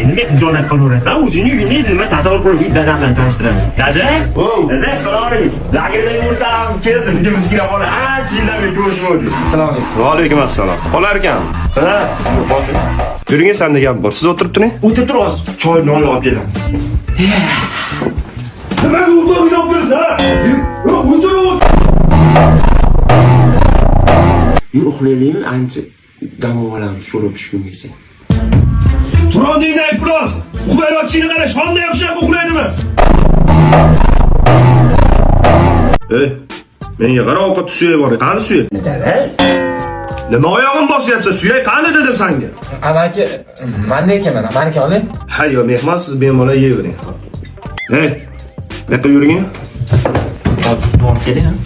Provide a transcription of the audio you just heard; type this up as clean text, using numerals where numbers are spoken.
nima xijolat qilaverasan? O'zingni uyingni nima tasavvur qilib dadam bilan tanishtiramiz. Dada? Dada, assalomu alaykum. Lagerda yurtam, keldim, uyimizga kirib qoldi. Ancha yillarga ko'rishmadik. Assalomu alaykum. Va alaykum assalom. Qolar ekan. Ha, bosim. Yuring, senda gap bor. Siz o'tirib turing. O'tirib turamiz. Choy non olib kelamiz. Nimaga o'rtoq o'ynab tursan? O'chiramiz. Uxlaylikmi? Ancha dam olamiz, sho'rib tushgungacha. Turodingni ayt biroz. Uxlayotishini qara, shonda yaxshilab uxlaydimi? Menga qara, ovqat suyak bor. Qani suyak? Dada? Nima oyog'im bosyapsa, suyak qani dedim senga. Amaki, menda ekanman, meniki oling. Ha, yo, mehmonsiz bemalol yeyvering. Bu yoqqa yuring. Hozir borib keling.